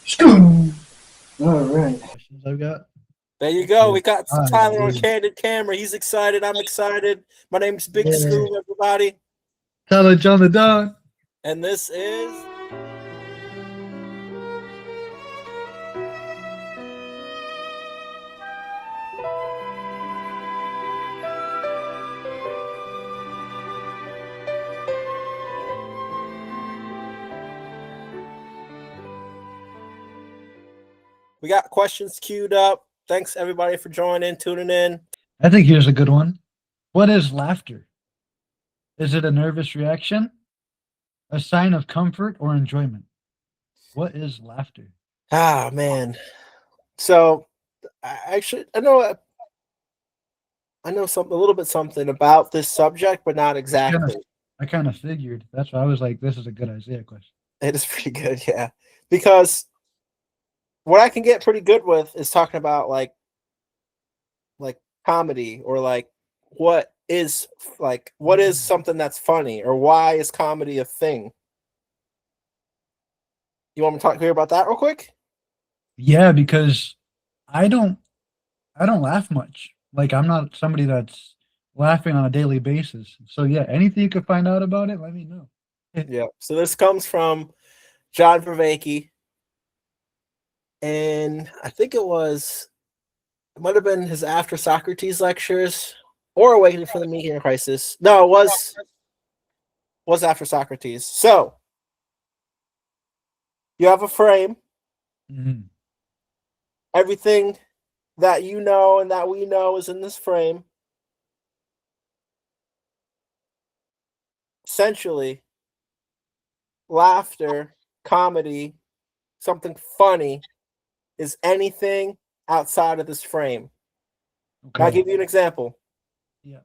Skoom. All right. Questions I've got. There you go. We got Ah, Tyler on yeah. candid camera. He's excited. I'm excited. My name's Big Yeah. Skoom, everybody. Tyler John the Don. And this is we got questions queued up. Thanks everybody for joining, tuning in. I think here's a good one. What is laughter? Is it a nervous reaction, a sign of comfort, or enjoyment? What is laughter? Ah man. So I know something a little bit something about this subject, but not exactly. I kind of figured. That's why I was like, this is a good Isaiah question. It is pretty good, yeah. Because what I can get pretty good with is talking about like comedy, or like what is something that's funny, or why is comedy a thing. You want me to hear about that real quick? Yeah, because I don't I don't laugh much. Like I'm not somebody that's laughing on a daily basis. So yeah, anything you could find out about it, let me know. Yeah. So this comes from John Vervaeke, and I think it might have been his After Socrates lectures or Awakening from the Meeting Crisis. No, it was After Socrates. So you have a frame. Mhm. Everything that you know and that we know is in this frame. Essentially, laughter, comedy, something funny is anything outside of this frame. Okay. I'll give you an example. Yeah.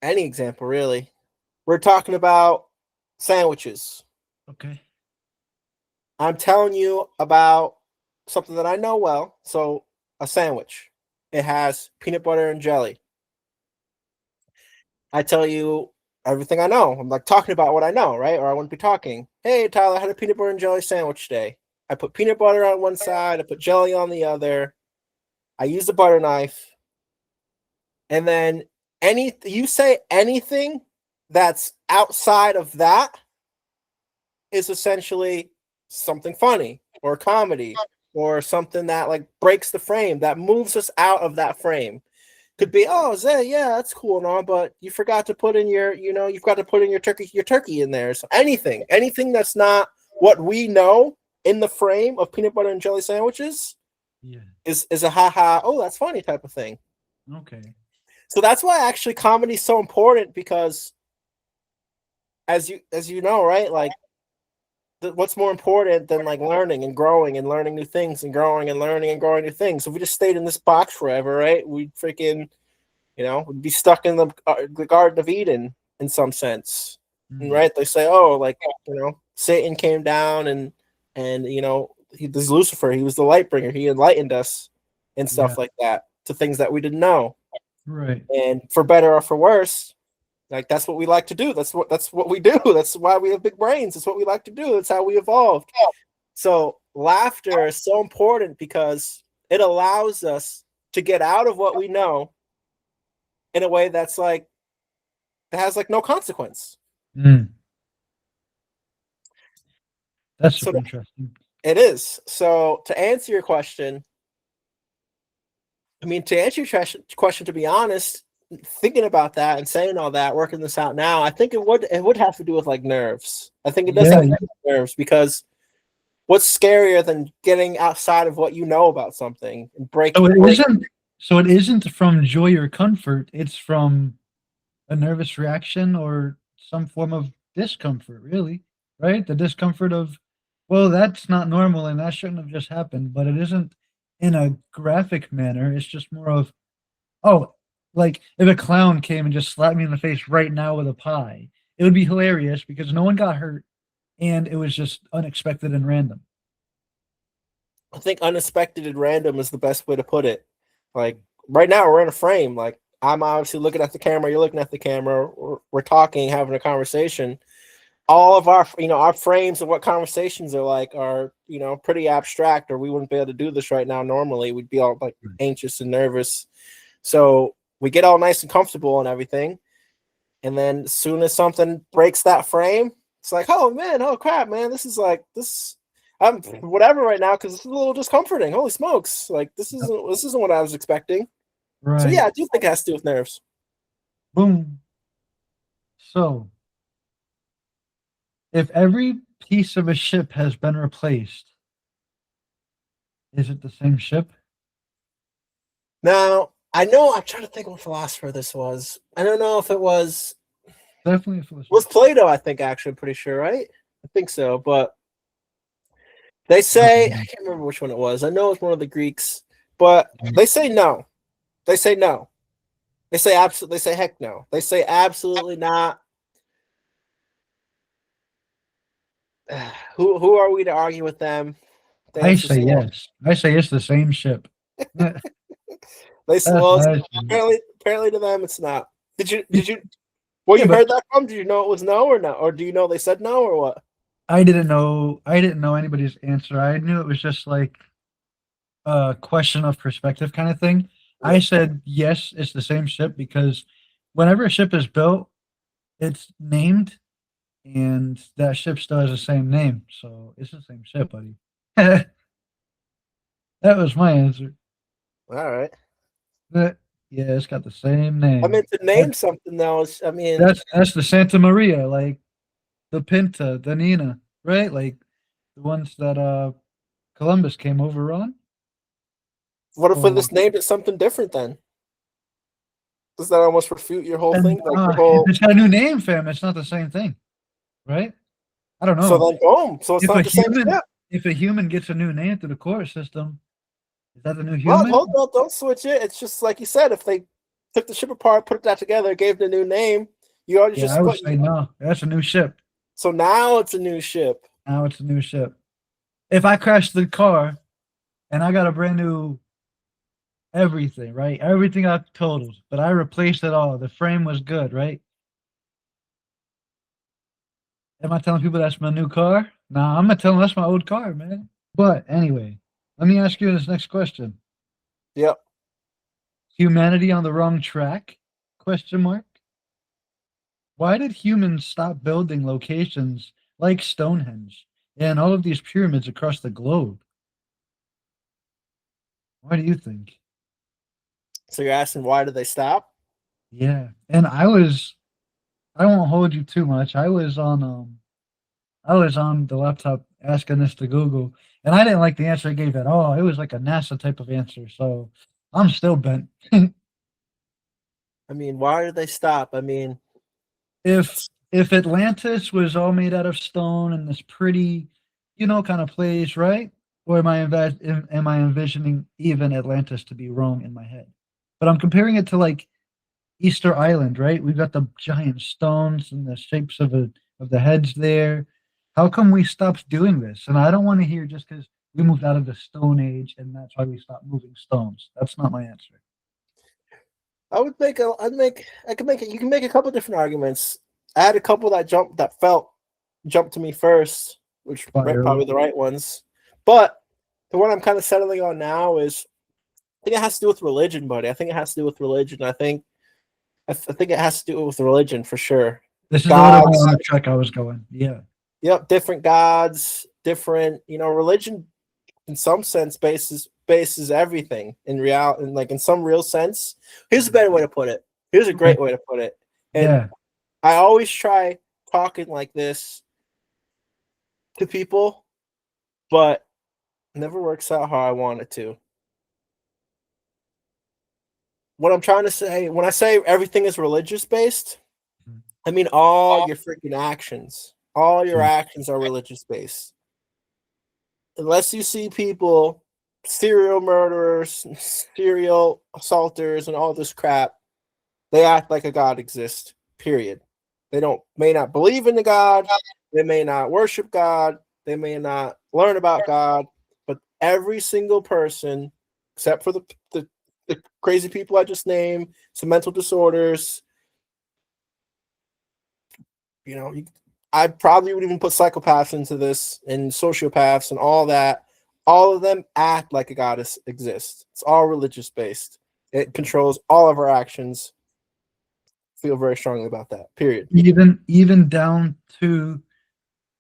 Any example, really. We're talking about sandwiches. Okay. I'm telling you about something that I know well. So, a sandwich. It has peanut butter and jelly. I tell you everything I know. I'm like talking about what I know, right? Or I wouldn't be talking. Hey, Tyler, I had a peanut butter and jelly sandwich today. I put peanut butter on one side, I put jelly on the other. I use the butter knife. And then you say anything that's outside of that is essentially something funny or comedy or something that like breaks the frame, that moves us out of that frame. Could be, oh, Zay, yeah, that's cool and all, but you forgot to put in you've got to put in your turkey in there. So anything that's not what we know in the frame of peanut butter and jelly sandwiches Yeah. is a haha, oh, that's funny type of thing. Okay. So that's why actually comedy is so important, because as you know, right? Like what's more important than like learning and growing and learning new things and growing and learning and growing new things? If we just stayed in this box forever, right? We'd freaking, would be stuck in the Garden of Eden in some sense, right? They say, oh, like Satan came down and this Lucifer, he was the light bringer, he enlightened us and stuff like that to things that we didn't know. Right. And for better or for worse, like that's what we like to do. That's what we do. That's why we have big brains. That's what we like to do. That's how we evolved. So laughter is so important because it allows us to get out of what we know in a way that's like that has like no consequence. That's super interesting. It is. So to answer your question, to be honest, thinking about that and saying all that, working this out now, I think it would have to do with like nerves. I think it does have to do with nerves, because what's scarier than getting outside of what you know about something and breaking? So it isn't from joy or comfort. It's from a nervous reaction or some form of discomfort, really, right? The discomfort of, well, that's not normal and that shouldn't have just happened, but it isn't in a graphic manner. It's just more of, oh, like if a clown came and just slapped me in the face right now with a pie, it would be hilarious because no one got hurt and it was just unexpected and random. I think unexpected and random is the best way to put it. Like right now, we're in a frame. Like I'm obviously looking at the camera. You're looking at the camera. We're talking, having a conversation. all of our our frames of what conversations are like are pretty abstract, or we wouldn't be able to do this right now. Normally we'd be all like anxious and nervous, so we get all nice and comfortable and everything, and then as soon as something breaks that frame, it's like, oh man, oh crap, man, this is like this I'm whatever right now because it's a little discomforting. Holy smokes, like this isn't what I was expecting. Right. So yeah, I do think it has to do with nerves. Boom. So, if every piece of a ship has been replaced, is it the same ship? Now, I know I'm trying to think what philosopher this was. I don't know if it was Definitely a philosopher. was Plato, I think, actually, I'm pretty sure, right? I think so, but they say I can't remember which one it was. I know it's one of the Greeks, but they say no. They say no. They say absolutely. They say heck no. They say absolutely not. Who are we to argue with them? The I answer's say no. yes. I say it's the same ship. They say, That's well, nice. apparently to them it's not. Did you? Well, Yeah, you but heard that from? Did you know it was no or no? Or do you know they said no or what? I didn't know. I didn't know anybody's answer. I knew it was just like a question of perspective kind of thing. I said yes, it's the same ship because whenever a ship is built, it's named, and that ship still has the same name, so it's the same ship, buddy. That was my answer. All right. But, yeah, it's got the same name. I meant to name something though. I mean, That's the Santa Maria, like the Pinta, the Nina, right? Like the ones that Columbus came over on. what if we Or just named it something different then? Does that almost refute your whole and thing? Like your if whole. it's got a new name, fam, it's not the same thing, right? I don't So know. then, boom. So it's If a not the same human ship. if a human gets a new name through the court system, is that the new Well, human? hold on, don't switch it. It's just like you said. If they took the ship apart, put that together, gave it a new name, you already Yeah, just I would split. say no. That's a new ship. So now it's a new ship. Now it's a new ship. If I crash the car and I got a brand new everything, right? Everything I totaled, but I replaced it all. The frame was good, right? Am I telling people that's my new car? Nah, I'm gonna tell them that's my old car, man. But anyway, let me ask you this next question. Yep. Humanity on the wrong track? Question mark. Why did humans stop building locations like Stonehenge and all of these pyramids across the globe? Why do you think? So you're asking why did they stop? Yeah. And I won't hold you too much. I was on the laptop asking this to Google, and I didn't like the answer it gave at all. It was like a NASA type of answer, so I'm still bent. I mean, why did they stop? I mean, If Atlantis was all made out of stone and this pretty, kind of place, right? Or am I envisioning even Atlantis to be wrong in my head? But I'm comparing it to like Easter Island, right? We've got the giant stones and the shapes of the heads there. How come we stopped doing this? And I don't want to hear just because we moved out of the Stone Age and that's why we stopped moving stones. That's not my answer. I would make a. I could make it. You can make a couple different arguments. I had a couple that jumped to me first, which Fire probably away. the right ones. But the one I'm kind of settling on now is I think it has to do with religion, buddy. I think it has to do with religion. I think it has to do with religion for sure. This is a little more Gods, on the track I was going. Yeah. yep, different gods, different. Religion in some sense bases everything in real and like in some real sense. Here's a better way to put it. Here's a great way to put it. And Yeah. I always try talking like this to people, but it never works out how I want it to. What I'm trying to say, when I say everything is religious based, I mean all your freaking actions. All your actions are religious based. Unless you see people, serial murderers, serial assaulters, and all this crap, they act like a god exists. Period. They may not believe in the God, they may not worship God, they may not learn about God, but every single person, except for the crazy people I just named, some mental disorders, I probably would even put psychopaths into this and sociopaths and all that. All of them act like a goddess exists. It's all religious based. It controls all of our actions. Feel very strongly about that. Period. Even down to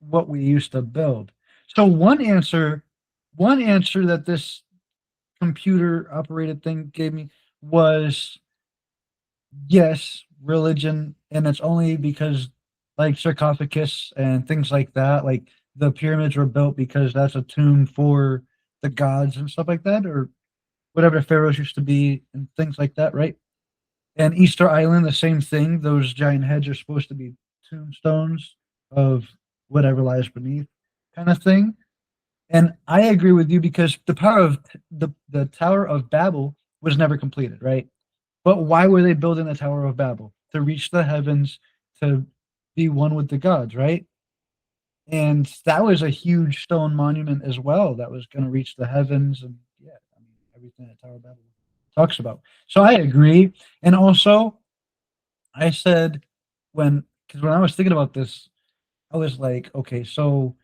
what we used to build. So one answer that this computer operated thing gave me was yes, religion, and it's only because like sarcophagus and things like that, like the pyramids were built because that's a tomb for the gods and stuff like that, or whatever the pharaohs used to be and things like that, right? And Easter Island, the same thing. Those giant heads are supposed to be tombstones of whatever lies beneath, kind of thing. And I agree with you because the Tower of Babel was never completed, right? But why were they building the Tower of Babel? To reach the heavens, to be one with the gods, right? And that was a huge stone monument as well that was going to reach the heavens and yeah, I mean everything that Tower of Babel talks about. So I agree. And also I said because when I was thinking about this, I was like, okay, so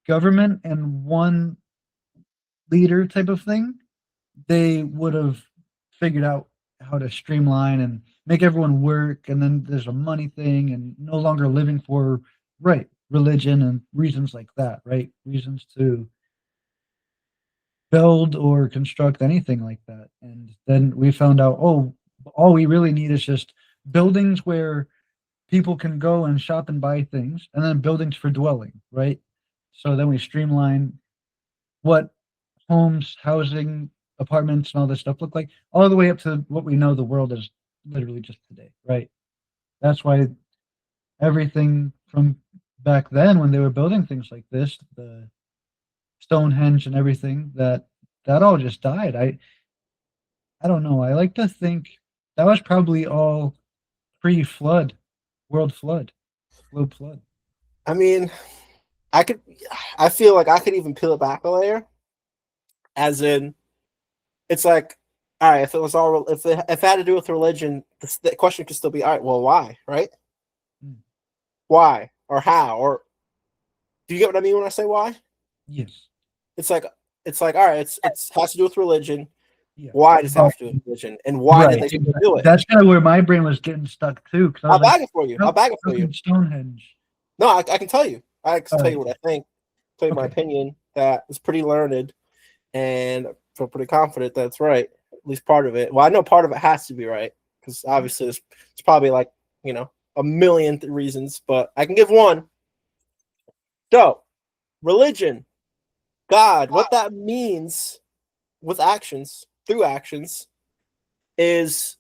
government and one leader type of thing, they would have figured out how to streamline and make everyone work. And then there's a money thing and no longer living for, right, religion and reasons like that, right? Reasons to build or construct anything like that. And then we found out, oh, all we really need is just buildings where people can go and shop and buy things, and then buildings for dwelling, right? So then we streamline what homes, housing, apartments, and all this stuff look like, all the way up to what we know the world is literally just today, right? That's why everything from back then when they were building things like this, the Stonehenge and everything, that all just died. I don't know. I like to think that was probably all pre-flood, world flood, globe flood. I mean, I feel like I could even peel it back a layer. As in, it's like, all right, if it had to do with religion, the question could still be, all right, well, why, right? Why or how or do you get what I mean when I say why? Yes. It's like all right, it's has to do with religion. Yeah. Why does it have to do with religion, and why did they do it? That's kind of where my brain was getting stuck too. Because I'll bag it for you. I'll bag it for you. Stonehenge. No, I can tell you. I can tell you what I think. Tell you my Okay. opinion. That is pretty learned, and I feel pretty confident that's right. At least part of it. Well, I know part of it has to be right because obviously it's probably like a million reasons, but I can give one. So, religion, God, what that means with actions, through actions, is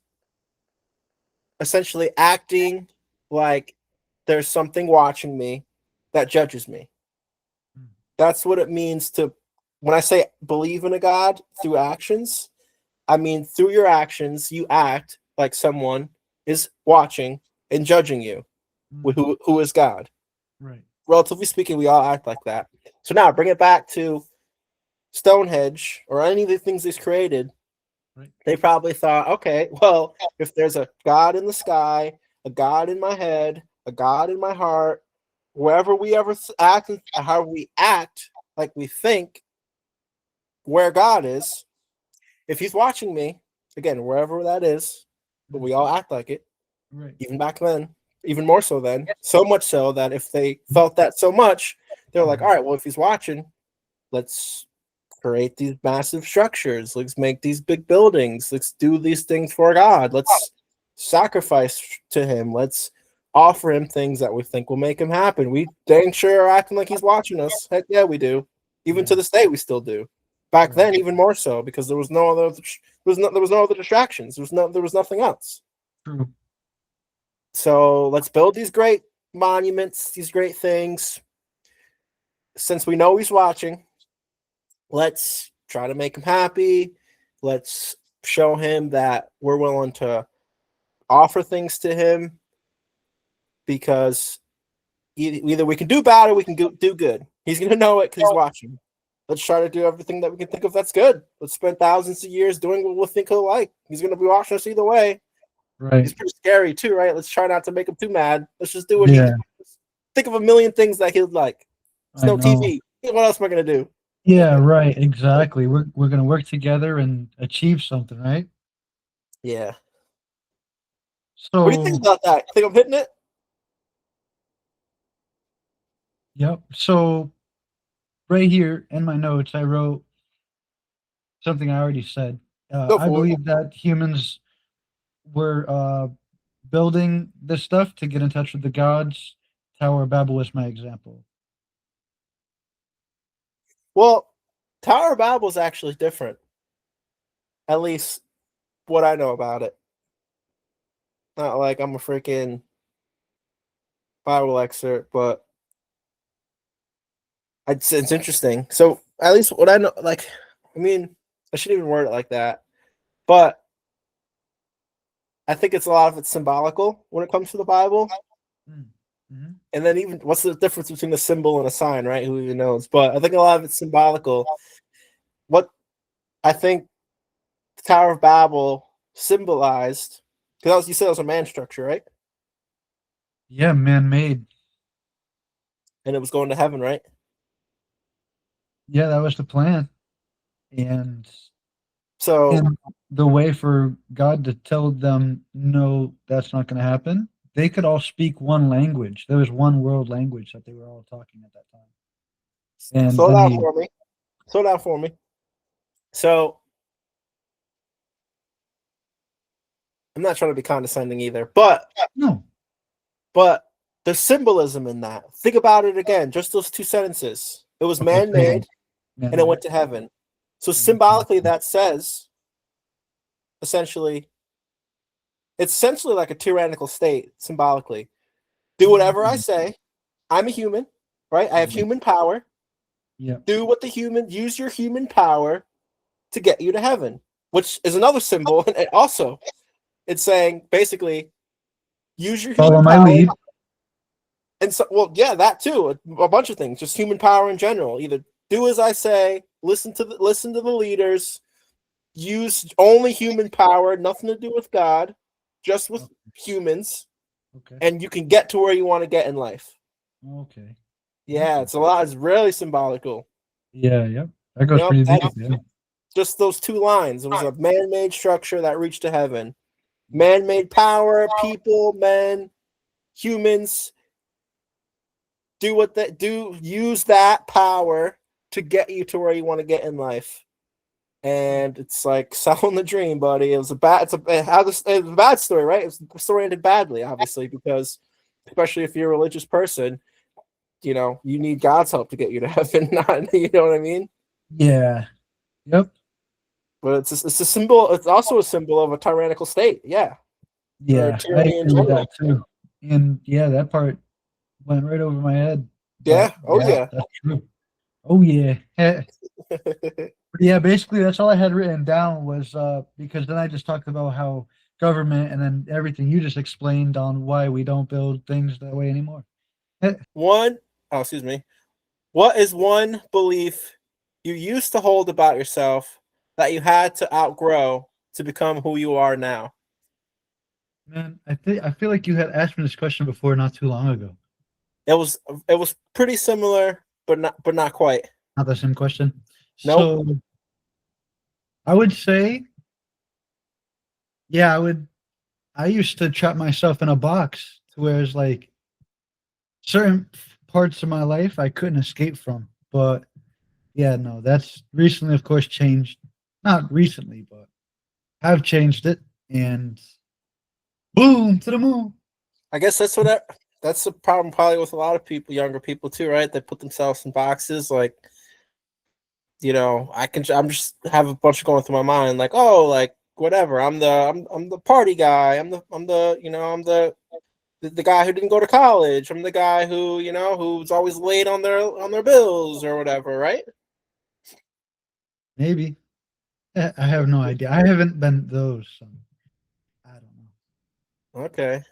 essentially acting like there's something watching me that judges me. That's what it means to, when I say believe in a God through actions, I mean through your actions, you act like someone is watching and judging you, who is God. Right. Relatively speaking, we all act like that. So now bring it back to Stonehenge or any of the things he's created. Right. They probably thought, okay, well, if there's a God in the sky, a God in my head, a God in my heart, wherever we ever act, how we act, like we think, where God is, if he's watching me, again, wherever that is, but we all act like it, right? Even back then, even more so then, so much so that if they felt that so much, they're like, all right, well, if he's watching, let's create these massive structures. Let's make these big buildings. Let's do these things for God. Let's sacrifice to him. Let's offer him things that we think will make him happen. We dang sure are acting like he's watching us. Heck yeah, we do. Even to this day, we still do. Back then, even more so, because there was no other distractions. There was nothing else. True. So let's build these great monuments, these great things. Since we know he's watching, let's try to make him happy. Let's show him that we're willing to offer things to him, because either we can do bad or we can do good. He's going to know it because he's watching. Let's try to do everything that we can think of that's good. Let's spend thousands of years doing what we'll think he'll like. He's going to be watching us either way. Right. He's pretty scary too, right? Let's try not to make him too mad. Let's just do what he does. think of a million things that he'd like. It's I no know. TV. What else am I gonna do? Yeah, right. Exactly. We're gonna work together and achieve something, right? Yeah. What do you think So, about that? Think I'm hitting it? yep. So right here in my notes, I wrote something I already said. Go I for it. believe that humans were building this stuff to get in touch with the gods. Tower of Babel is my example. Well, Tower of Babel is actually different. At least what I know about it. Not like I'm a freaking Bible expert, but it's interesting. So at least what I know, like, I mean, I shouldn't even word it like that, but I think it's a lot of it's symbolical when it comes to the Bible. Mm-hmm. And then even what's the difference between a symbol and a sign, right? Who even knows? But I think a lot of it's symbolical. What I think the Tower of Babel symbolized, because you said it was a man structure, right? Yeah, man-made. And it was going to heaven, right? Yeah, that was the plan. And So, and the way for God to tell them, no, that's not going to happen. They could all speak one language. There was one world language that they were all talking at that time. And slow I down mean, for me. Slow down for me. So, I'm not trying to be condescending either, no. but there's symbolism in that. Think about it again. Just those two sentences. It was Okay, say man-made, again. and it Man-made. went to heaven. So And went to symbolically, heaven. that says essentially, it's essentially like a tyrannical state. Symbolically, do whatever I Mm, say. I'm a human, right? I have yeah. human power. Yeah. Do what use your human power to get you to heaven, which is another symbol. And also, it's saying basically use your human Follow my power. lead. And so, well, yeah, that too. A bunch of things, just human power in general. Either do as I say, listen to the leaders, use only human power, nothing to do with God, just with humans, Okay. and you can get to where you want to get in life. Okay. Yeah, it's a lot. It's really symbolical. Yeah, yep. That goes Yep, pretty deep. that's Yeah. just those two lines. It was a man-made structure that reached to heaven. Yeah. Man-made power, people, men, humans. Do what they do. Use that power to get you to where you want to get in life. And it's like selling the dream, buddy. It was a bad. It's a bad story, right? It's the story ended badly, obviously, because especially if you're a religious person, you know you need God's help to get you to heaven. Not, you know what I mean? Yeah. Yep. But it's a symbol. It's also a symbol of a tyrannical state. Yeah, or Yeah, I tyranny in agree with general. that too. And yeah, that part went right over my head. But Yeah. Oh yeah, yeah. that's true. Oh yeah. Yeah, basically that's all I had written down was because then I just talked about how government and then everything you just explained on why we don't build things that way anymore. One. Oh, excuse me. What is one belief you used to hold about yourself that you had to outgrow to become who you are now? Man, I feel like you had asked me this question before not too long ago. It was pretty similar, but not quite. Not the same question. Nope. So I would say, yeah, I used to trap myself in a box to where it's like certain parts of my life I couldn't escape from. But yeah, no, that's recently, of course, changed. Not recently, but have changed it. And boom to the moon. I guess that's the problem probably with a lot of people, younger people too, right? They put themselves in boxes. Like, I'm just have a bunch going through my mind, like, oh, like whatever. I'm the party guy. I'm the guy who didn't go to college. I'm the guy who who's always late on their bills or whatever, right? Maybe. I have no idea. I haven't been those. So I don't know. Okay.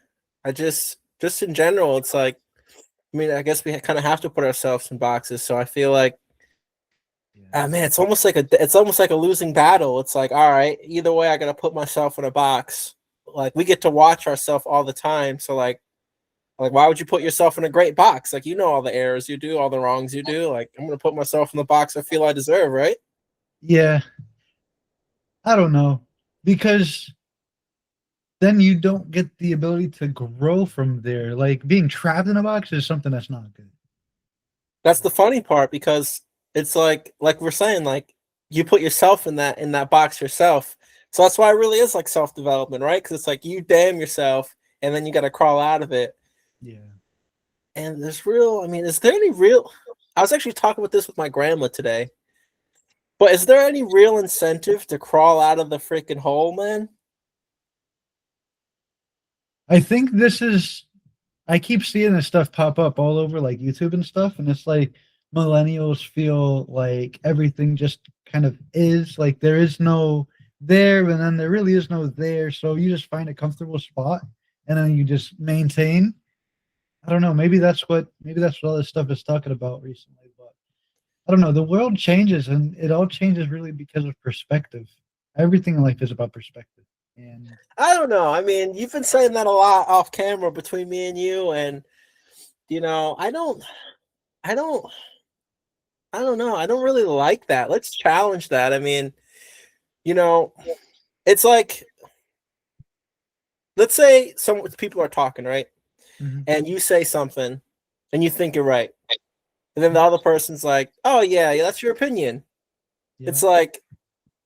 I just in general, it's like, I mean, I guess we kind of have to put ourselves in boxes. So I feel like, Yeah. man, it's almost like a losing battle. It's like, all right, either way, I gotta put myself in a box. Like we get to watch ourselves all the time, so like Like, why would you put yourself in a great box? Like, you know all the errors you do, all the wrongs you do. Like, I'm gonna put myself in the box I feel I deserve, right? Yeah, I don't know. Because then you don't get the ability to grow from there. Like being trapped in a box is something that's not good. That's the funny part because it's like we're saying, like you put yourself in that box yourself. So that's why it really is like self development, right? Because it's like you damn yourself, and then you got to crawl out of it. Yeah. And there's real. I mean, is there any real? I was actually talking with this with my grandma today. But is there any real incentive to crawl out of the freaking hole, man? I think this is I keep seeing this stuff pop up all over like YouTube and stuff, and it's like millennials feel like everything just kind of is like there is no there, and then there really is no there. So you just find a comfortable spot, and then you just maintain. I don't know. Maybe that's what all this stuff is talking about recently. But I don't know. The world changes, and it all changes really because of perspective. Everything in life is about perspective, and I don't know. I mean, you've been saying that a lot off camera between me and you, and I don't, I don't know. I don't really like that. Let's challenge that. I mean, you know, it's like, let's say some people are talking, right? Mhm. And you say something, and you think you're right, and then the other person's like, "Oh yeah, that's your opinion." Yeah. It's like,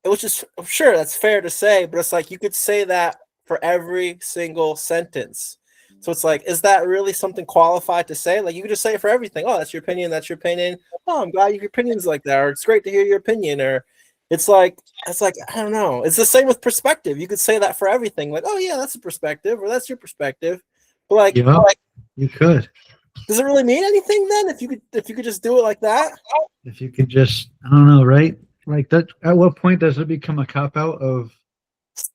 which is sure that's fair to say, but it's like you could say that for every single sentence. So it's like, is that really something qualified to say? Like you could just say it for everything. Oh, that's your opinion. That's your opinion. Oh, I'm glad your opinion's like that. Or it's great to hear your opinion. Or it's like I don't know. It's the same with perspective. You could say that for everything. Like, oh yeah, that's a perspective, or that's your perspective. But Yeah, you could. does it really mean anything then if you could just do it like that? If you could just, I don't know, right? Like that, at what point does it become a cop out of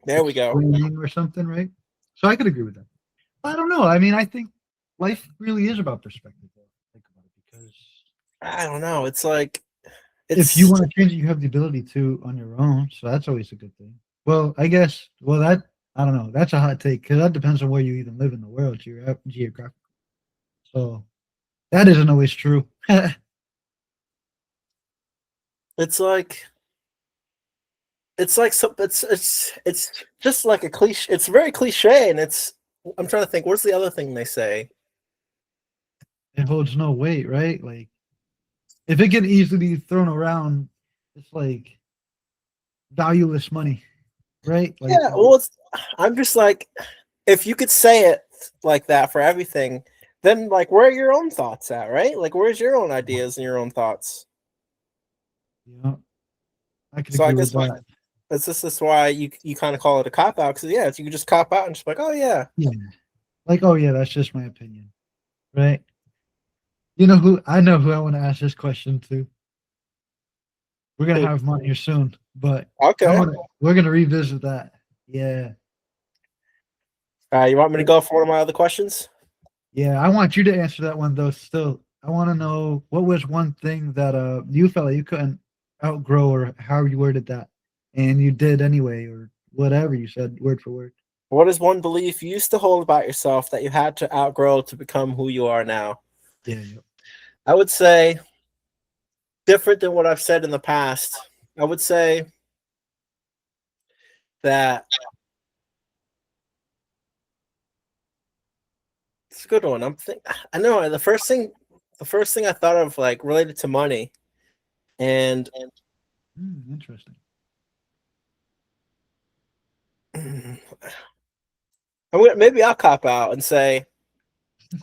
There we go. explaining or something, right? So I could agree with that. I don't know. I mean, I think life really is about perspective, though. Think about it, because I don't know. It's like if you it's want to change it, you have the ability to on your own. So that's always a good thing. Well, I guess, well, that, I don't know. That's a hot take because that depends on where you even live in the world, geographic. So that isn't always true. it's like it's just like a cliche. It's very cliche, and it's. I'm trying to think. What's the other thing they say? It holds no weight, right? Like, if it can easily be thrown around, it's like valueless money, right? Like, Yeah, well, I'm just like, if you could say it like that for everything, then like, where are your own thoughts at, right? Like, where's your own ideas and your own thoughts? you know, I could So I agree with guess that. that's why you kind of call it a cop out because yeah, if you could just cop out and just be like, oh yeah, Yeah. Like, oh yeah, that's just my opinion, right? You know who I know who I want to ask this question to. We're gonna Who? have him on here soon, but Okay. we're gonna revisit that. Yeah. You want me to go for one of my other questions? Yeah. I want you to answer that one though. Still, I want to know what was one thing that you felt like you couldn't outgrow or how you worded that. And you did anyway, or whatever you said word for word. What is one belief you used to hold about yourself that you had to outgrow to become who you are now? Yeah, yeah. I would say different than what I've said in the past. I would say that it's a good one. I know the first thing I thought of like related to money, and Interesting. maybe I'll cop out and say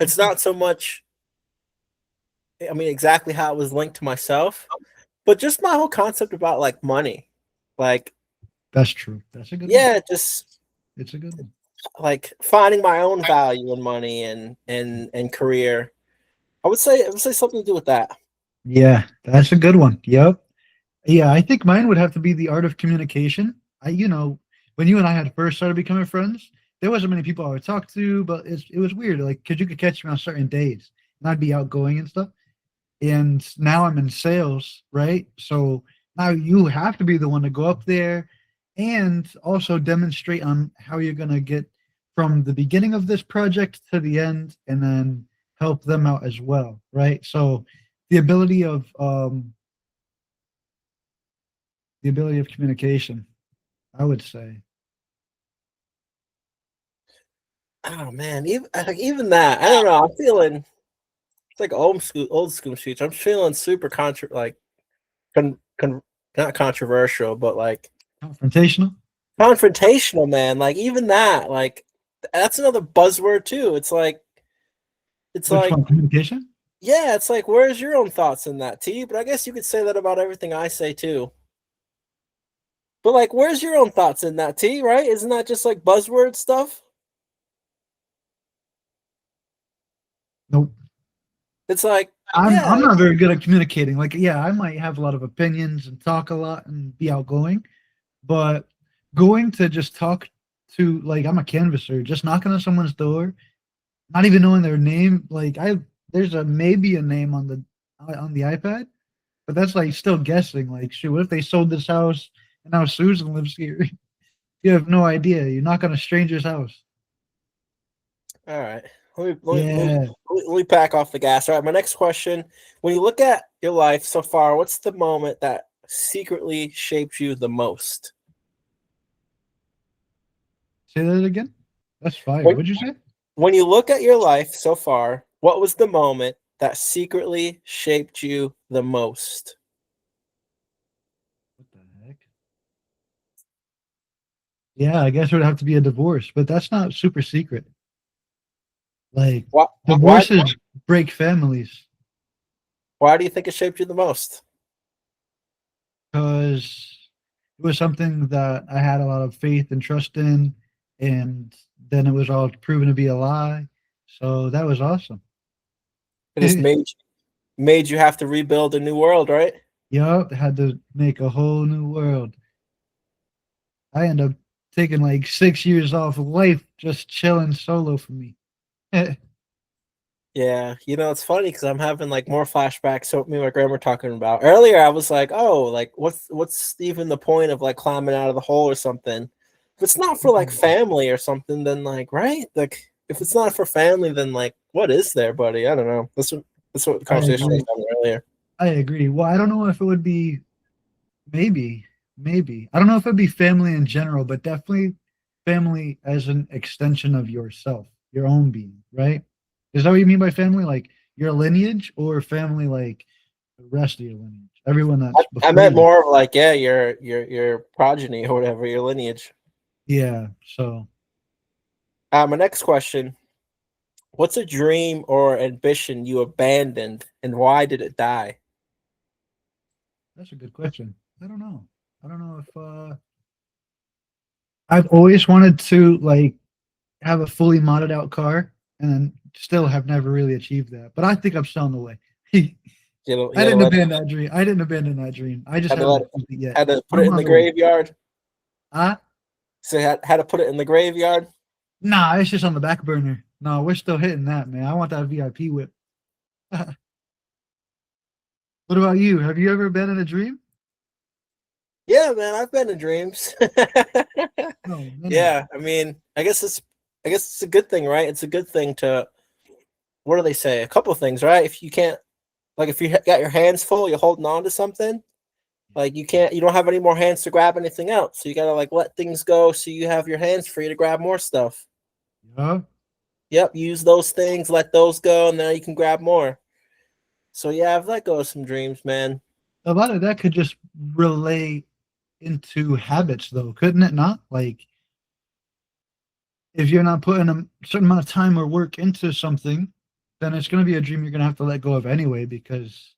it's not so much. I mean, exactly how it was linked to myself, but just my whole concept about like money, like That's true. That's a good one. yeah, just It's a good one. like finding my own value in money and career. I would say something to do with that. Yeah, that's a good one. Yep. Yeah, I think mine would have to be the art of communication. When you and I had first started becoming friends, there wasn't many people I would talk to, but it was weird, like, because you could catch me on certain days, and I'd be outgoing and stuff. And now I'm in sales, right? So now you have to be the one to go up there and also demonstrate on how you're gonna get from the beginning of this project to the end, and then help them out as well, right? So the ability of communication, I would say. Oh man, even that, I don't know. I'm feeling it's like old school speech. I'm feeling super not controversial, but like Confrontational. confrontational, man. Like even that, like that's another buzzword too. It's Which like one? Communication. yeah, it's like where's your own thoughts in that, T? But I guess you could say that about everything I say too. But like, where's your own thoughts in that, T? Right? Isn't that just like buzzword stuff? Nope. It's like, I'm yeah, not very good at communicating. Like, yeah, I might have a lot of opinions and talk a lot and be outgoing, but going to just talk to, like, I'm a canvasser, just knocking on someone's door, not even knowing their name. Like, there's a maybe a name on the iPad, but that's like still guessing. Like, shoot, what if they sold this house and now Susan lives here? You have no idea. You knock on a stranger's house. all right. Yeah, Let me pack off the gas. All right, my next question. When you look at your life so far, what's the moment that secretly shaped you the most? say that again. That's fire. When, What'd you say? when you look at your life so far, what was the moment that secretly shaped you the most? What the heck? Yeah, I guess it would have to be a divorce, but that's not super secret. Like, Why, why, divorces break families why do you think it shaped you the most? because it was something that I had a lot of faith and trust in, and then it was all proven to be a lie. So that was awesome. It just made you have to rebuild a new world, right? Yup, had to make a whole new world. I ended up taking like 6 years off of life just chilling solo for me. Yeah, it's funny because I'm having like more flashbacks. So me and my grandma were talking about earlier. I was like, oh, like what's even the point of like climbing out of the hole or something? If it's not for like family or something, then like right, like if it's not for family, then like what is there, buddy? I don't know. That's what the I conversation was agree. having earlier. I agree. Well, I don't know if it would be maybe, maybe. I don't know if it'd be family in general, but definitely family as an extension of yourself, your own being, right? Is that what you mean by family? Like your lineage or family like the rest of your lineage? Everyone that's I before meant you. more of like yeah, your progeny or whatever, your lineage. Yeah. So My next question: what's a dream or ambition you abandoned, and why did it die? that's a good question. I don't know. I don't know if I've always wanted to like have a fully modded out car and then still have never really achieved that. But I think I'm still on the way. You I had to didn't let abandon that dream. I didn't abandon that dream. I just had to haven't let achieved it yet. had to But put it I'm in on the the way. graveyard. Ah, So had to put it in the graveyard. nah, it's just on the back burner. No, we're still hitting that, man. I want that VIP whip. What about you? Have you ever been in a dream? Yeah, man, I've been in dreams. Oh man. Yeah, I mean, I guess it's a good thing, right? It's a good thing to what do they say? A couple of things, right? If you can't like if you got your hands full, you're holding on to something. Like you don't have any more hands to grab anything else. So you gotta like let things go so you have your hands free to grab more stuff. Yeah. Yep, use those things, let those go, and now you can grab more. So yeah, I've let go of some dreams, man. A lot of that could just relate into habits though, couldn't it not? Like if you're not putting a certain amount of time or work into something, then it's going to be a dream you're going to have to let go of anyway because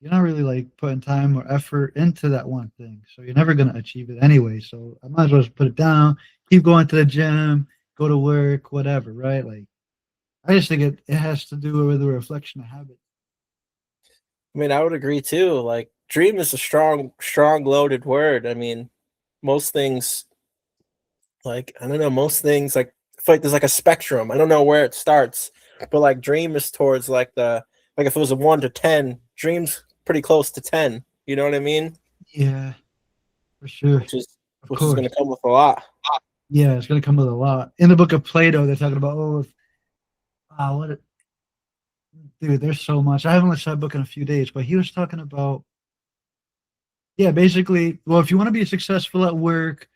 you're not really like putting time or effort into that one thing. So you're never going to achieve it anyway. So I might as well just put it down, keep going to the gym, go to work, whatever, right? Like I just think it has to do with a reflection of habit. I mean, I would agree too. Like, dream is a strong, loaded word. I mean, most things, like, I don't know, most things, like, I feel like there's like a spectrum. I don't know where it starts, but like, dream is towards like, if it was a 1 to 10, dream's pretty close to 10. You know what I mean? Yeah, for sure. Which is, Of which is going course. to come with a lot. Yeah, it's gonna come with a lot. In the book of Plato, they're talking about what dude, there's so much. I haven't listened to that book in a few days, but he was talking about yeah, basically, well, if you want to be successful at work,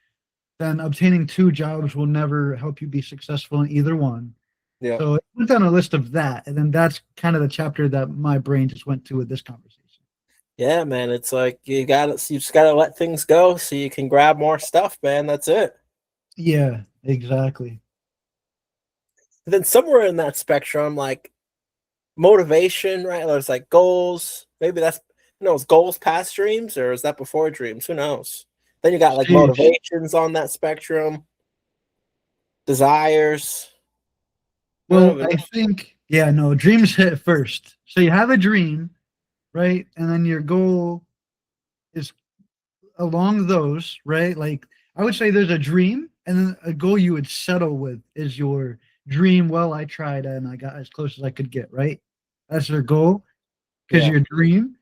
then obtaining two jobs will never help you be successful in either one. Yeah. So it went down a list of that, and then that's kind of the chapter that my brain just went to with this conversation. Yeah, man. It's like you just gotta let things go so you can grab more stuff, man. That's it. Yeah, exactly. And then somewhere in that spectrum, like motivation, right? There's like goals. Maybe that's is goals past dreams, or is that before dreams? Who knows? Then you got like Stage. motivations on that spectrum, desires. I don't Well, even I know. think, yeah, no, dreams hit first. So you have a dream, right? And then your goal is along those, right? Like I would say there's a dream, and then a goal you would settle with is your dream. Well, I tried and I got as close as I could get, right? That's your goal because Yeah. your dream,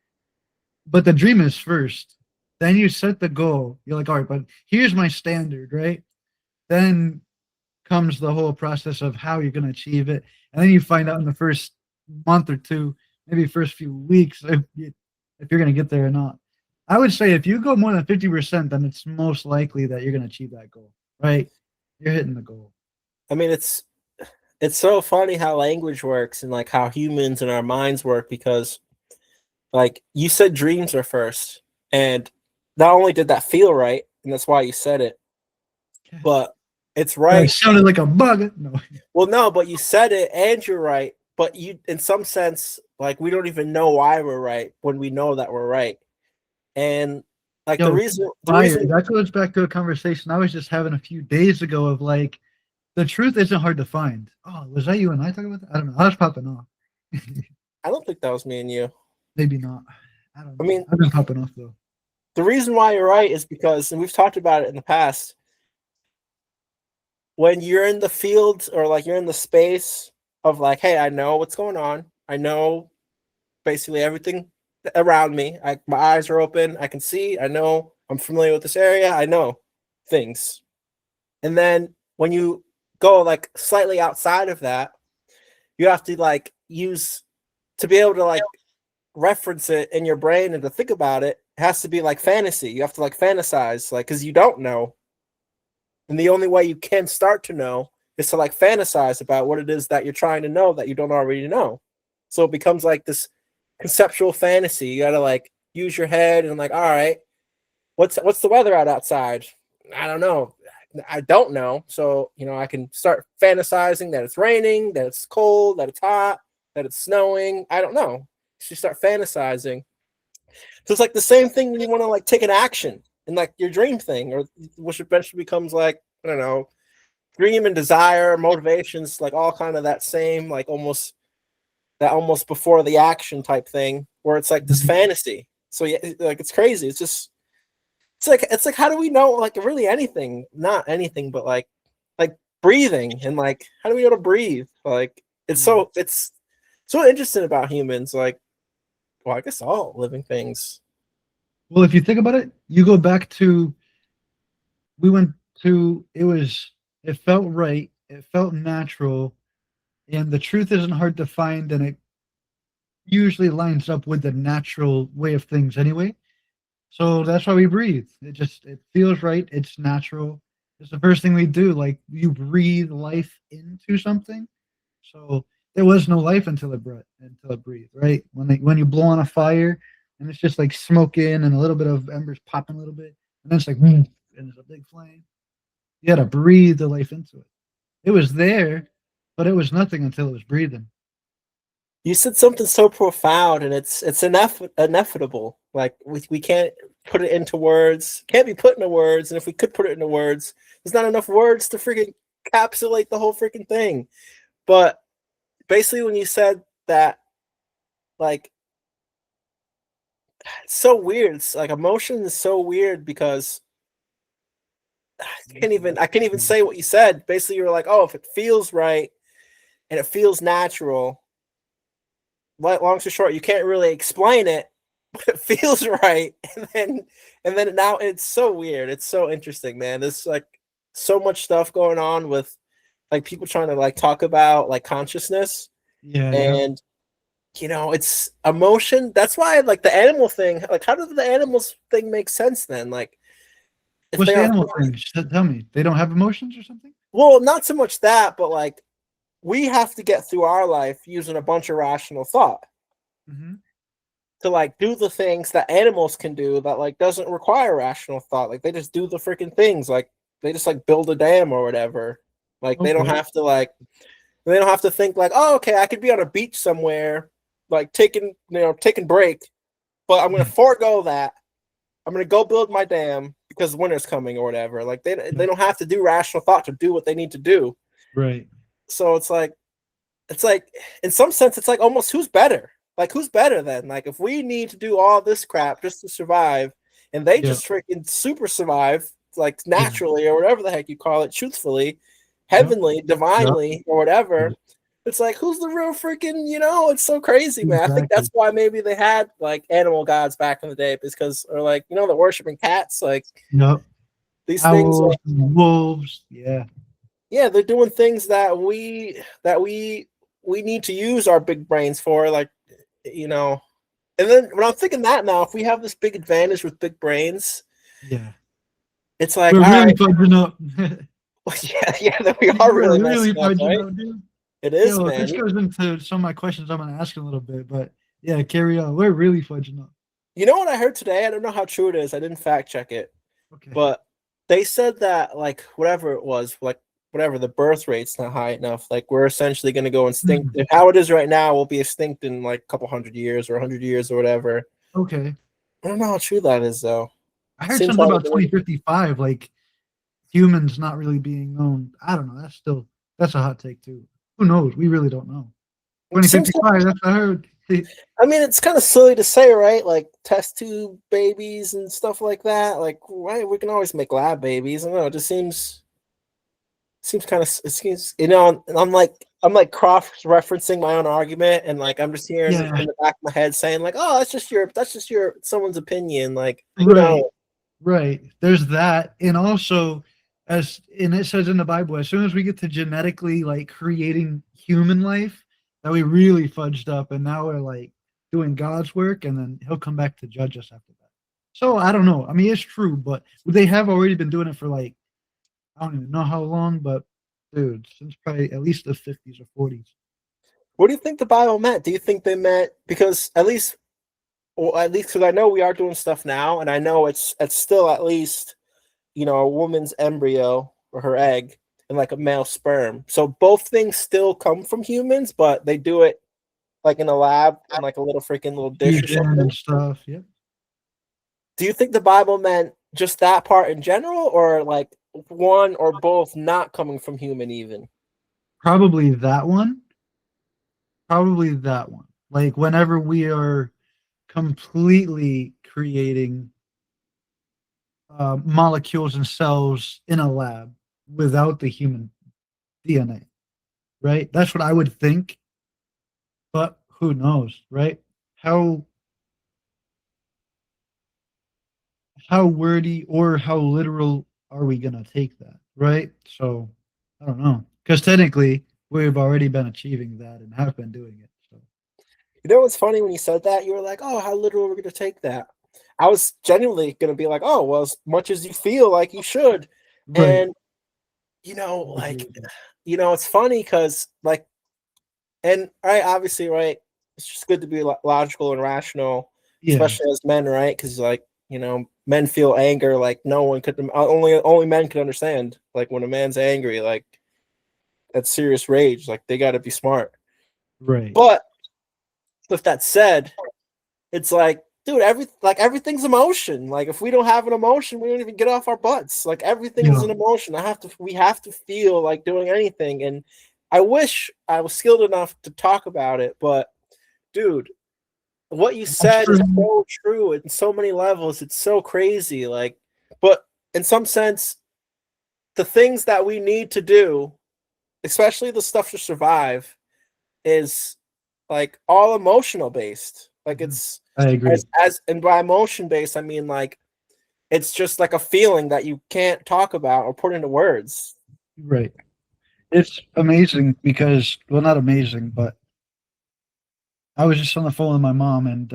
but the dream is first. Then you set the goal. You're like, all right, but here's my standard, right? Then comes the whole process of how you're going to achieve it. And then you find out in the first month or two, maybe first few weeks, if you're going to get there or not. I would say if you go more than 50%, then it's most likely that you're going to achieve that goal, right? You're hitting the goal. I mean, it's so funny how language works and like how humans and our minds work because like you said dreams are first. And not only did that feel right, and that's why you said it, but it's That right. sounded like a bug. No. Well, no, but you said it and you're right. But you, in some sense, like we don't even know why we're right when we know that we're right. And like Yo, the fire. reason, That goes back to a conversation I was just having a few days ago of like, the truth isn't hard to find. Oh, was that you and I talking about that? I don't know. I was popping off. I don't think that was me and you. Maybe not. I don't I know. mean, I've been popping off though. the reason why you're right is because, and we've talked about it in the past, when you're in the field or like you're in the space of like, hey, I know what's going on. I know basically everything around me. My eyes are open. I can see. I know. I'm familiar with this area. I know things. And then when you go like slightly outside of that, you have to like use to be able to like reference it in your brain and to think about it. It has to be like fantasy. You have to like fantasize, like because you don't know. And the only way you can start to know is to like fantasize about what it is that you're trying to know that you don't already know. So it becomes like this conceptual fantasy. You gotta like use your head and like, all right, what's the weather out outside? I don't know. I don't know. So, I can start fantasizing that it's raining, that it's cold, that it's hot, that it's snowing. I don't know. So you start fantasizing. So it's like the same thing when you want to like take an action in like your dream thing, or which eventually becomes like, I don't know, dream and desire, motivations, like all kind of that same, like almost before the action type thing, where it's like this fantasy. So yeah, like it's crazy. It's like how do we know like really anything? Not anything, but like breathing and like how do we know to breathe? Like it's so interesting about humans. Like, well, I guess all living things. Well, if you think about it, you go back to we went to it felt right, it felt natural, and the truth isn't hard to find, and it usually lines up with the natural way of things anyway. So that's why we breathe. It feels right. It's natural. It's the first thing we do. Like you breathe life into something. So there was no life until it breathed, right? When you blow on a fire and it's just like smoking and a little bit of embers popping a little bit, and then it's like and it's a big flame. You had to breathe the life into it. It was there, but it was nothing until it was breathing. You said something so profound, and it's inevitable. Like we can't put it into words. Can't be put into words. And if we could put it into words, there's not enough words to freaking encapsulate the whole freaking thing. But basically, when you said that, like, it's so weird. It's like emotion is so weird because I can't even say what you said. Basically, you were like, oh, if it feels right and it feels natural, long story short, you can't really explain it, but it feels right. And then now it's so weird. It's so interesting, man. There's like so much stuff going on with like people trying to like talk about like consciousness, Yeah, yeah. and it's emotion. That's why like the animal thing, like how does the animals thing make sense then? Like if What's they the are, animal thing? Tell me. They don't have emotions or something? well, not so much that, but like we have to get through our life using a bunch of rational thought Mm-hmm. to like do the things that animals can do that like doesn't require rational thought. Like they just do the freaking things. Like they just like build a dam or whatever. Like they don't Okay. have to like they don't have to think like, oh, okay, I could be on a beach somewhere, like taking break, but I'm gonna forego that. I'm gonna go build my dam because winter's coming or whatever. Like they don't have to do rational thought to do what they need to do. Right. So it's like in some sense it's like almost who's better? Like who's better then? Like if we need to do all this crap just to survive, and they Yeah. just freaking super survive, like Ex- naturally or whatever the heck you call it, truthfully, Yep. heavenly, divinely, or whatever. It's like who's the real freaking, it's so crazy, man. I think that's Exactly. why maybe they had like animal gods back in the day, because or like they're worshiping cats, like Yep. these things are, Owls, wolves. Yeah. yeah, they're doing things that we need to use our big brains for, like, you know. And then when I'm thinking that now, if we have this big advantage with big brains, Yeah. it's like, We're all really right, fudging up. yeah, that we are We're really really messing up, fudging right? up, dude. It is, Yo, man. this goes into some of my questions I'm gonna ask in a little bit, but yeah, carry on. We're really fudging up. You know what I heard today? I don't know how true it is. I didn't fact check it, Okay. but they said that like whatever it was, like whatever the birth rate's not high enough, like we're essentially going to go extinct. Mm, How it is right now will be extinct in like a couple hundred years or 100 years or whatever. okay. I don't know how true that is though. I heard Seems something like about 2055, like humans not really being known. I don't know. That's a hot take too. Who knows? We really don't know. it seems like, 2055, that's what I heard. I mean, it's kind of silly to say, right? Like test tube babies and stuff like that. Like, right? We can always make lab babies. I don't know. It just seems kind of, it seems, and I'm like cross referencing my own argument, and like I'm just hearing Yeah, in the back of my head saying like, oh, that's just your someone's opinion. Like, who knows? right, right. There's that. And also and it says in the Bible, as soon as we get to genetically like creating human life, that we really fudged up and now we're like doing God's work and then he'll come back to judge us after that. So I don't know. I mean, it's true, but they have already been doing it for like I don't even know how long, but dude, since probably at least the 50s or 40s. What do you think the Bible meant? Do you think they meant because at least because I know we are doing stuff now, and I know it's still at least a woman's embryo or her egg and like a male sperm. So both things still come from humans, but they do it like in a lab in like a little dish or Fusion something. and stuff. Yep. Do you think the Bible meant just that part in general, or like one or both not coming from human even? Probably that one. Probably that one. Like whenever we are completely creating molecules and cells in a lab without the human DNA, right? That's what I would think, but who knows, right? How how wordy or how literal are we gonna take that, right? So I don't know, because technically we've already been achieving that and have been doing it. So You know what's funny when you said that? You were like, "Oh, how literal we're going to take that." I was genuinely going to be like, "Oh, well, as much as you feel like you should," right, and like, it's funny because like, and right, obviously, right, it's just good to be logical and rational, yeah, especially as men, right? Because like, men feel anger like no one could, only men could understand. Like when a man's angry, like that's serious rage. Like they got to be smart. right, But with that said, it's like, dude, everything's emotion. Like if we don't have an emotion, we don't even get off our butts. Like everything is yeah. an emotion. We have to feel like doing anything. And I wish I was skilled enough to talk about it, but dude, what you That's said is true. so true in so many levels. It's so crazy. Like, but in some sense, the things that we need to do, especially the stuff to survive, is like all emotional based. Like Mhm. it's I agree. as and by emotion based, I mean like It's just like a feeling that you can't talk about or put into words. Right. It's amazing because, well, not amazing, but I was just on the phone with my mom and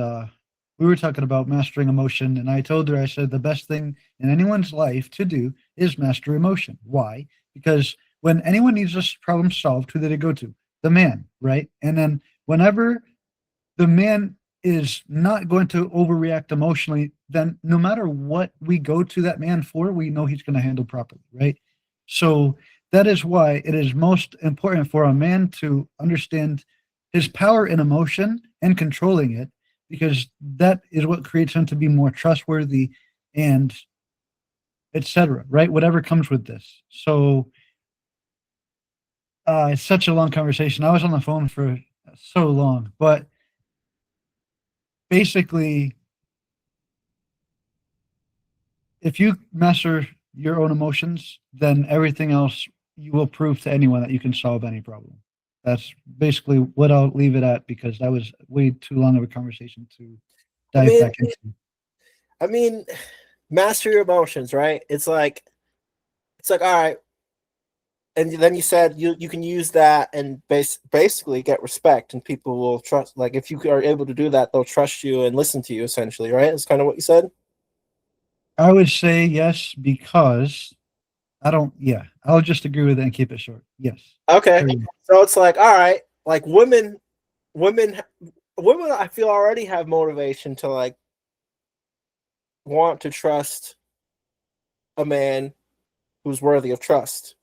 we were talking about mastering emotion. And I told her, I said, the best thing in anyone's life to do is master emotion. Why? Because when anyone needs a problem solved, who do they go to? The man, right? And then whenever the man is not going to overreact emotionally, then no matter what we go to that man for, we know he's going to handle properly, right? So that is why it is most important for a man to understand his power in emotion and controlling it, because that is what creates him to be more trustworthy and etc. Right? Whatever comes with this. So it's such a long conversation. I was on the phone for so long, but basically if you master your own emotions, then everything else you will prove to anyone that you can solve any problem. That's basically what I'll leave it at because that was way too long of a conversation to I dive mean, back into. I mean, master your emotions, right? It's like all right, and then you said you can use that and basically get respect, and people will trust. Like if you are able to do that, they'll trust you and listen to you. Essentially, right? That's kind of what you said. I would say yes because I don't. Yeah, I'll just agree with it and keep it short. Yes. Okay, Period. so it's like all right, like women, women. I feel already have motivation to like want to trust a man who's worthy of trust.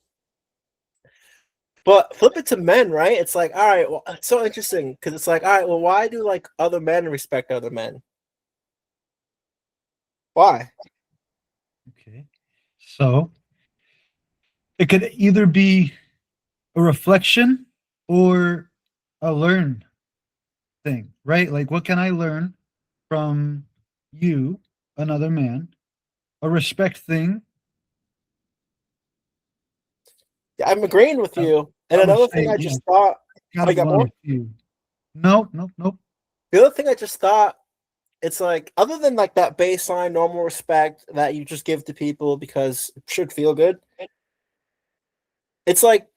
But flip it to men, right? It's like, all right, well, it's so interesting because it's like, all right, well, why do like other men respect other men? Why? Okay. So it could either be a reflection or a learn thing, right? Like, what can I learn from you, another man? A respect thing. Yeah, I'm agreeing with I, you. And I would another thing say, I yeah, just thought, oh, gotta you be got one more? or two. Nope, nope, nope. The other thing I just thought, it's like, other than like that baseline normal respect that you just give to people because it should feel good, it's like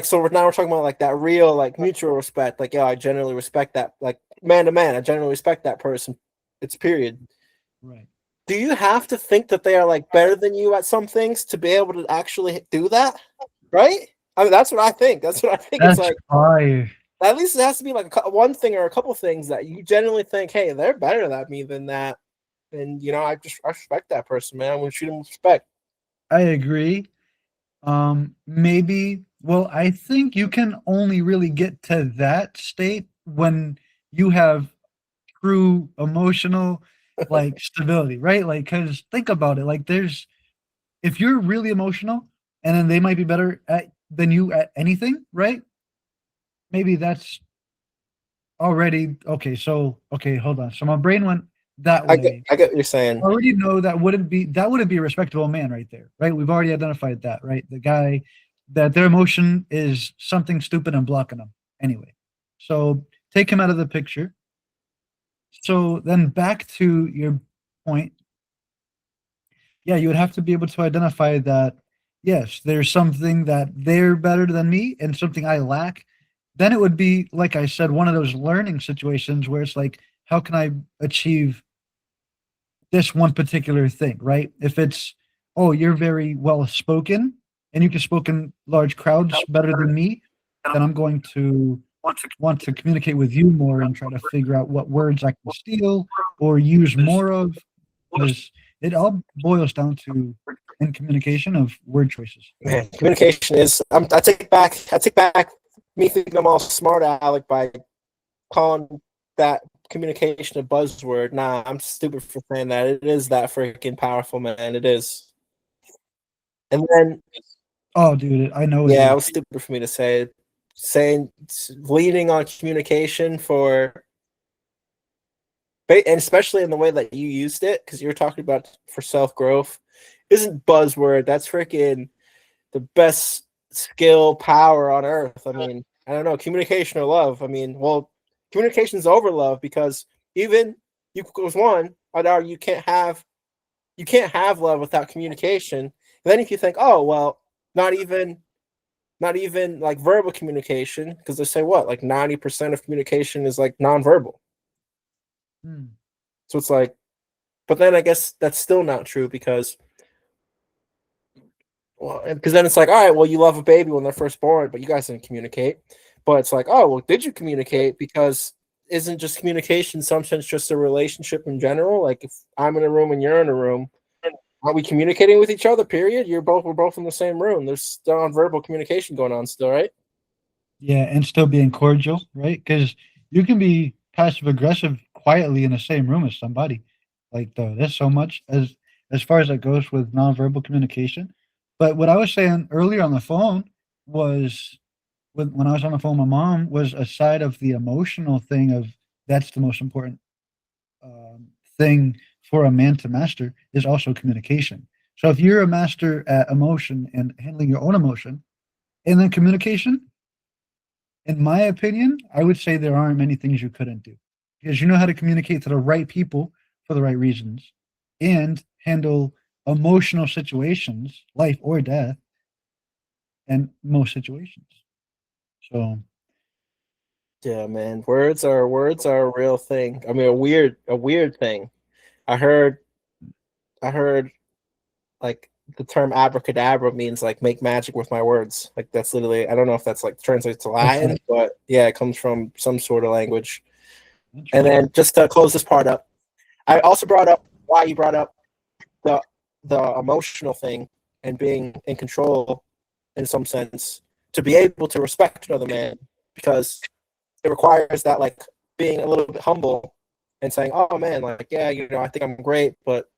so now we're talking about like that real like mutual respect. Like, yeah, I generally respect that, like man to man, I generally respect that person. It's period. Right. Do you have to think that they are like better than you at some things to be able to actually do that? Right? I mean, that's what I think. That's what I think. It's That's like fire. at least it has to be like one thing or a couple things that you genuinely think, hey, they're better than me than that, and you know, I respect that person, man. I'm gonna treat them with respect. I agree. Maybe, well, I think you can only really get to that state when you have true emotional like stability, right? Like, because think about it, like, there's if you're really emotional and then they might be better at than you at anything, right? Maybe that's already okay. So, okay, hold on. So my brain went that way. I get what you're I saying. already know that wouldn't be a respectable man right there, right? We've already identified that, right? The guy that their emotion is something stupid and blocking them anyway. So take him out of the picture. So then back to your point, yeah, you would have to be able to identify that, yes, there's something that they're better than me and something I lack. Then it would be, like I said, one of those learning situations where it's like, how can I achieve this one particular thing, right? If it's, oh, you're very well spoken and you can speak in large crowds better than me, then I'm going to want to communicate with you more and try to figure out what words I can steal or use more of, because it all boils down to in communication of word choices. Man, communication is. I take back me thinking I'm all smart aleck by calling that communication a buzzword. Nah, I'm stupid for saying that. It is that freaking powerful, man. It is. And then, Oh, dude, I know it yeah, it is. was stupid for me to say it. Saying leaning on communication for, and especially in the way that you used it, because you were talking about for self growth, isn't buzzword. That's freaking the best skill power on earth. I mean, I don't know, communication or love. I mean, well, communication's over love because even you equals one, I'd argue you can't have you can't have love without communication. And then if you think, oh well, not even like verbal communication, because they say what, like 90% of communication is like nonverbal. So it's like, but then I guess that's still not true because, well, because then it's like, all right, well, you love a baby when they're first born, but you guys didn't communicate. But it's like, oh, well, did you communicate? Because isn't just communication in some sense just a relationship in general? Like if I'm in a room and you're in a room, are we communicating with each other? Period. We're both in the same room. There's still nonverbal communication going on still, right? Yeah, and still being cordial, right? Because you can be passive aggressive quietly in the same room as somebody. Like there's so much as far as that goes with nonverbal communication. But what I was saying earlier on the phone was when I was on the phone with my mom was aside of the emotional thing of that's the most important thing for a man to master is also communication. So if you're a master at emotion and handling your own emotion, and then communication, in my opinion, I would say there aren't many things you couldn't do because you know how to communicate to the right people for the right reasons and handle emotional situations, life or death, in most situations. So, Yeah, man. Words are a real thing. I mean, a weird thing. I heard like the term abracadabra means like make magic with my words. Like that's literally, I don't know if that's like translates to Latin, okay, but yeah, it comes from some sort of language. And interesting. then just to close this part up, I also brought up why you brought up the emotional thing and being in control in some sense to be able to respect another man because it requires that like being a little bit humble and saying, oh man, like yeah, I think I'm great, but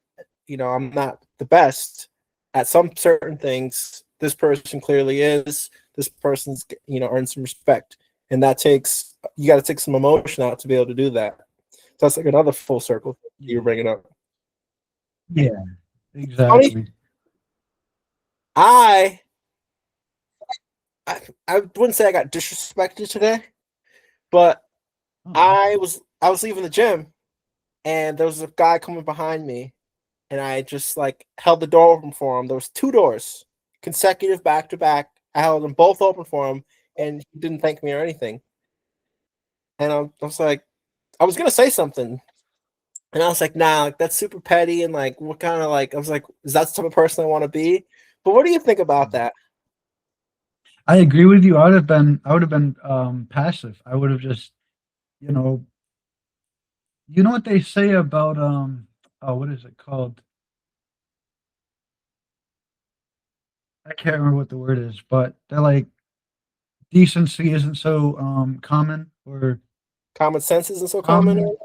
I'm not the best at some certain things. This person clearly is. This person's earned some respect, and that takes you got to take some emotion out to be able to do that. So that's like another full circle you're Yeah, bringing up. yeah, Funny, exactly. I I wouldn't say I got disrespected today, but Oh, I was leaving the gym, and there was a guy coming behind me, and I just like held the door open for him. There was two doors, consecutive back to back. I held them both open for him, and he didn't thank me or anything. And I was like, I was gonna say something, and I was like, nah, like, that's super petty, and like, what kind of like? I was like, is that the type of person I want to be? But what do you think about that? I agree with you. I would have been passive. I would have just, you know, you know what they say about oh, what is it called? I can't remember what the word is, but they're like decency isn't so common or Common sense isn't so common. common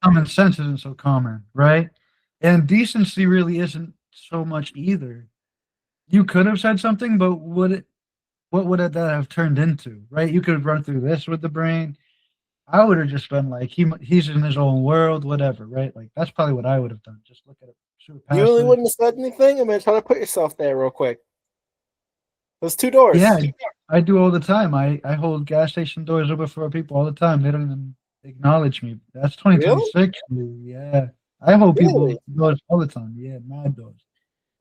common sense isn't so common, right? And decency really isn't so much either. You could have said something, but what would that have turned into, right? You could have run through this with the brain. I would have just been like, he's in his own world, whatever, right? Like that's probably what I would have done. Just look at it, super You really passive. wouldn't have said anything. I mean, try to put yourself there real quick. There's two Yeah, doors. I do all the time. I hold gas station doors open for people all the time. They don't even acknowledge me. That's Really? 2026. Yeah, I hold Really? people doors all the time. Yeah, mad doors.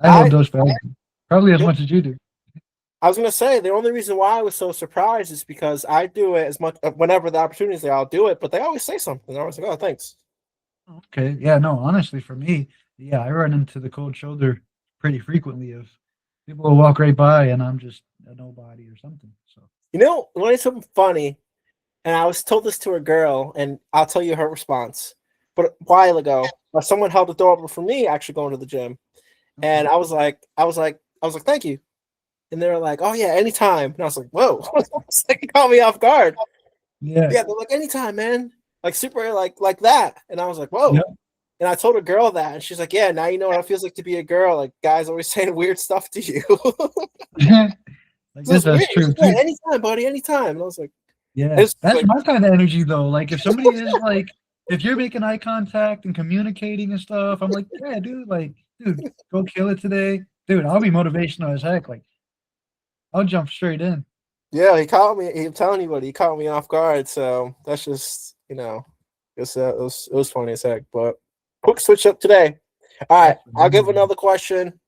I hold I doors for everything. Probably as much as you do. I was gonna say the only reason why I was so surprised is because I do it as much whenever the opportunity is there, I'll do it. But they always say something. I was like, oh, thanks. Okay. Yeah. No. Honestly, for me, yeah, I run into the cold shoulder pretty frequently. Of people will walk right by, and I'm just a nobody or something. So. When it's something funny, and I was told this to a girl, and I'll tell you her response. But a while ago, someone held the door open for me actually going to the gym, and Okay. I was like, thank you. And they were like, oh yeah, anytime. And I was like, whoa, it's like it caught me off guard. Yeah. Yeah, they're like, anytime, man. Like super like that. And I was like, whoa. Yep. And I told a girl that, and she's like, yeah, now you know what it feels like to be a girl. Like guys always saying weird stuff to you. Like So this, it's that's weird. She's true like, too. yeah, anytime, buddy, anytime. And I was like, Yeah, it's that's like, my kind of energy though. Like if somebody is like, if you're making eye contact and communicating and stuff, I'm like, yeah, dude, like, dude, go kill it today, dude. I'll be motivational as heck. Like, I'll jump straight in. yeah, he caught me. He telling anybody he caught me off guard. So that's just it was funny as heck. But quick switch up today. All right, That's what I'll I give mean. another question.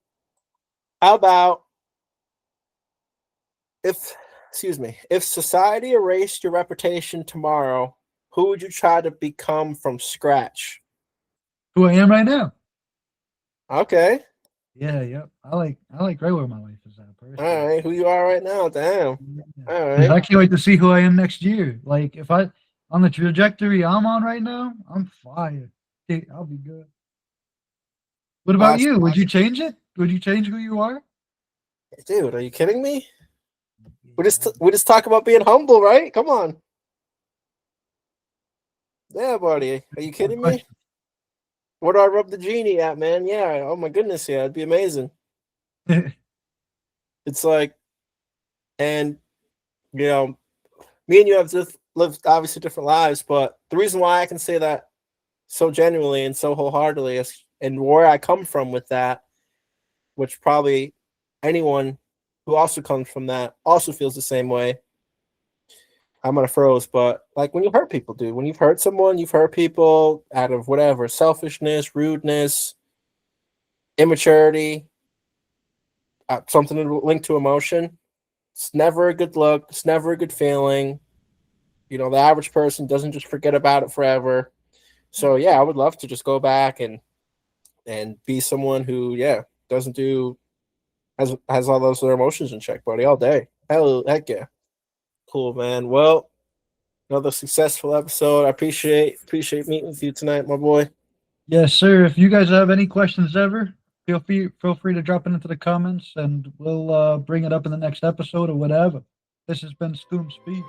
How about if, excuse me, if society erased your reputation tomorrow, who would you try to become from scratch? Who I am right now. Okay. Yeah, yep. I like right where my life is at All personally. right. Who you are right now? Damn. Yeah. All 'Cause right. I can't wait to see who I am next year. Like if I on the trajectory I'm on right now, I'm fire. Okay, I'll be good. What about Awesome. you? Would you change it? Would you change who you are? Dude, are you kidding me? We Yeah, just we just talk about being humble, right? Come on. Yeah, buddy. Are you good kidding me? question. Where do I rub the genie at, man? Yeah. Oh my goodness, yeah, it'd be amazing. It's like, and you know, me and you have just lived obviously different lives, but the reason why I can say that so genuinely and so wholeheartedly is, and where I come from with that, which probably anyone who also comes from that also feels the same way. I'm gonna froze, but like when you hurt people, dude, when you've hurt someone, you've hurt people out of whatever selfishness, rudeness, immaturity, something linked to emotion. It's never a good look. It's never a good feeling. You know, the average person doesn't just forget about it forever. So yeah, I would love to just go back and be someone who, yeah, doesn't do has all those other emotions in check, buddy, all day. Hell, heck yeah, cool, man. Well, another successful episode. I appreciate meeting with you tonight, my boy. Yes, sir. If you guys have any questions ever, feel free to drop it into the comments and we'll bring it up in the next episode or whatever. This has been Skoom Speech.